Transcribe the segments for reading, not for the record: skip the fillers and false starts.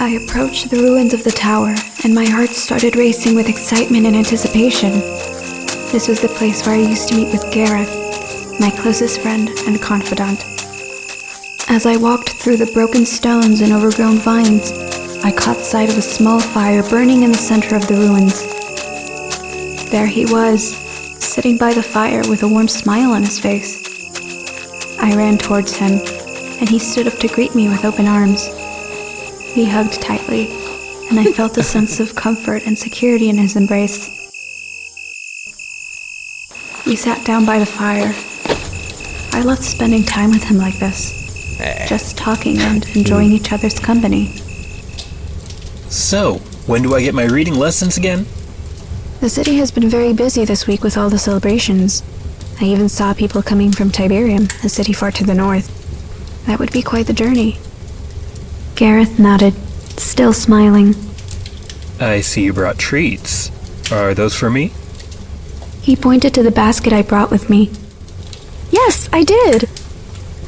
I approached the ruins of the tower, and my heart started racing with excitement and anticipation. This was the place where I used to meet with Gareth, my closest friend and confidant. As I walked through the broken stones and overgrown vines, I caught sight of a small fire burning in the center of the ruins. There he was, sitting by the fire with a warm smile on his face. I ran towards him, and he stood up to greet me with open arms. We hugged tightly, and I felt a sense of comfort and security in his embrace. We sat down by the fire. I loved spending time with him like this, just talking and enjoying each other's company. So, when do I get my reading lessons again? The city has been very busy this week with all the celebrations. I even saw people coming from Tiberium, a city far to the north. That would be quite the journey. Gareth nodded, still smiling. I see you brought treats. Are those for me? He pointed to the basket I brought with me. Yes, I did!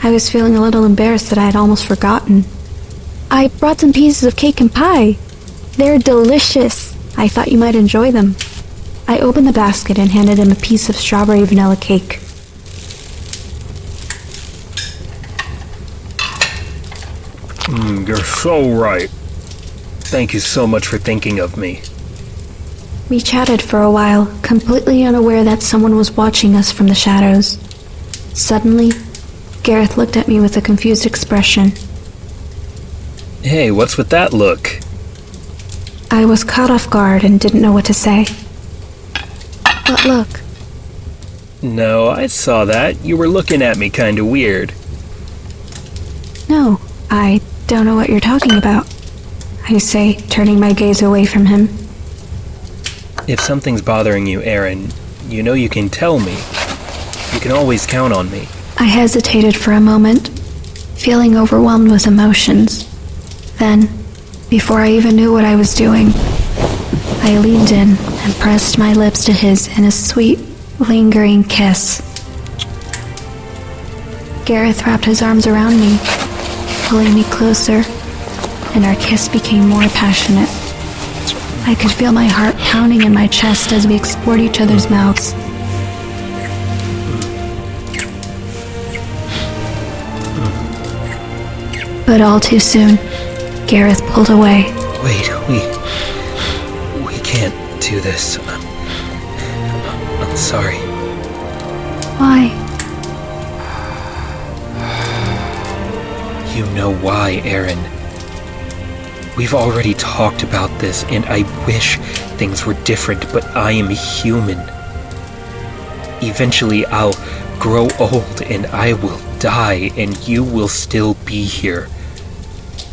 I was feeling a little embarrassed that I had almost forgotten. I brought some pieces of cake and pie. They're delicious. I thought you might enjoy them. I opened the basket and handed him a piece of strawberry vanilla cake. You're so right. Thank you so much for thinking of me. We chatted for a while, completely unaware that someone was watching us from the shadows. Suddenly, Gareth looked at me with a confused expression. Hey, what's with that look? I was caught off guard and didn't know what to say. What look? No, I saw that. You were looking at me kinda weird. No, I don't know what you're talking about, I say, turning my gaze away from him. If something's bothering you, Aerin, you know you can tell me. You can always count on me. I hesitated for a moment, feeling overwhelmed with emotions. Then, before I even knew what I was doing, I leaned in and pressed my lips to his in a sweet, lingering kiss. Gareth wrapped his arms around me, pulling me closer, and our kiss became more passionate. I could feel my heart pounding in my chest as we explored each other's mouths. But all too soon, Gareth pulled away. Wait, we can't do this. I'm sorry. Why? You know why, Aerin. We've already talked about this, and I wish things were different, but I am human. Eventually, I'll grow old, and I will die, and you will still be here.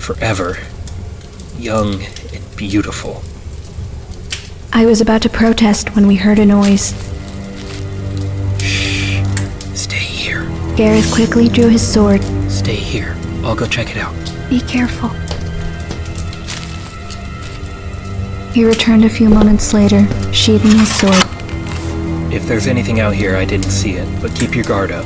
Forever. Young and beautiful. I was about to protest when we heard a noise. Shh. Stay here. Gareth quickly drew his sword. Stay here. I'll go check it out. Be careful. He returned a few moments later, sheathing his sword. If there's anything out here, I didn't see it, but keep your guard up.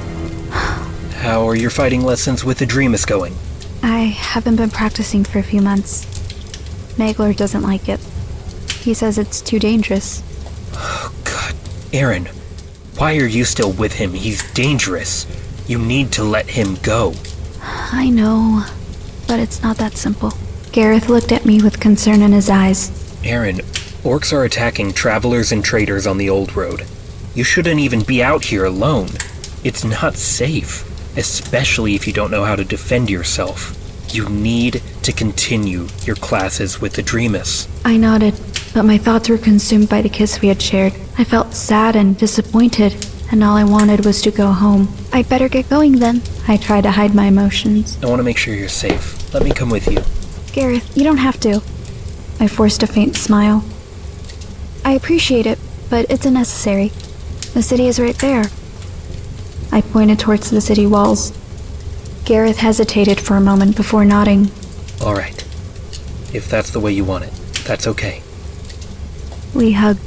How are your fighting lessons with 𝒱𝒻𝑠 going? I haven't been practicing for a few months. Maeglor doesn't like it. He says it's too dangerous. Oh, God. Aerin, why are you still with him? He's dangerous. You need to let him go. I know, but it's not that simple. Gareth looked at me with concern in his eyes. Aerin, orcs are attacking travelers and traders on the old road. You shouldn't even be out here alone. It's not safe, especially if you don't know how to defend yourself. You need to continue your classes with 𝒱𝒻𝑠. I nodded, but my thoughts were consumed by the kiss we had shared. I felt sad and disappointed, and all I wanted was to go home. I'd better get going then. I tried to hide my emotions. I want to make sure you're safe. Let me come with you. Gareth, you don't have to. I forced a faint smile. I appreciate it, but it's unnecessary. The city is right there. I pointed towards the city walls. Gareth hesitated for a moment before nodding. All right. If that's the way you want it, that's okay. We hugged,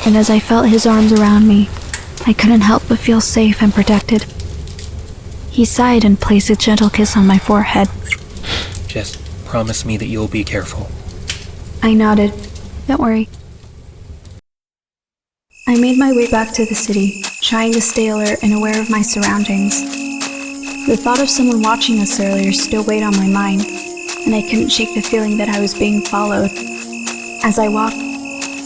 and as I felt his arms around me, I couldn't help but feel safe and protected. He sighed and placed a gentle kiss on my forehead. Just promise me that you'll be careful. I nodded. Don't worry. I made my way back to the city, trying to stay alert and aware of my surroundings. The thought of someone watching us earlier still weighed on my mind, and I couldn't shake the feeling that I was being followed. As I walked,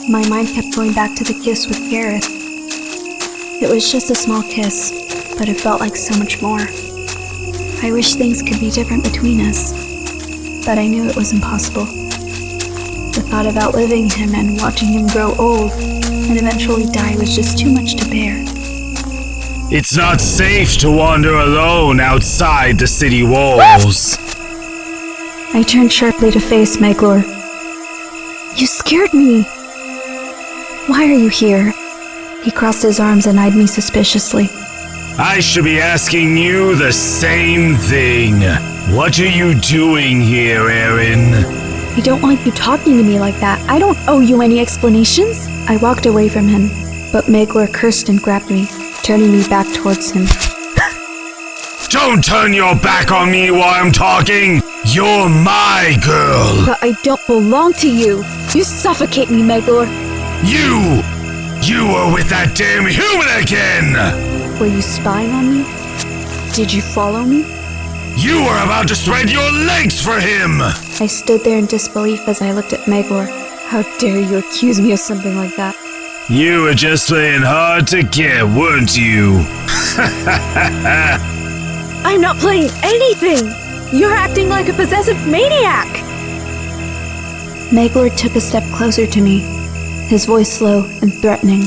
my mind kept going back to the kiss with Gareth. It was just a small kiss, but it felt like so much more. I wish things could be different between us, but I knew it was impossible. The thought of outliving him and watching him grow old and eventually die was just too much to bear. It's not safe to wander alone outside the city walls. I turned sharply to face Maeglor. You scared me! Why are you here? He crossed his arms and eyed me suspiciously. I should be asking you the same thing. What are you doing here, Aerin? I don't want you talking to me like that. I don't owe you any explanations. I walked away from him, but Maeglor cursed and grabbed me, turning me back towards him. Don't turn your back on me while I'm talking! You're my girl! But I don't belong to you! You suffocate me, Maeglor! You were with that damn human again! Were you spying on me? Did you follow me? You were about to spread your legs for him! I stood there in disbelief as I looked at Maeglor. How dare you accuse me of something like that? You were just playing hard to get, weren't you? I'm not playing anything! You're acting like a possessive maniac! Maeglor took a step closer to me, his voice slow and threatening.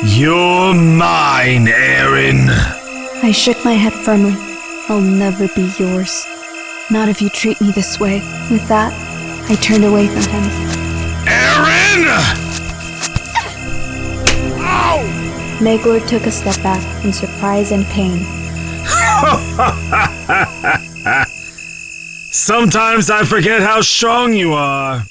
You're mine, Aerin. I shook my head firmly. I'll never be yours. Not if you treat me this way. With that, I turned away from him. Aerin! Ow! Maeglor took a step back in surprise and pain. Sometimes I forget how strong you are.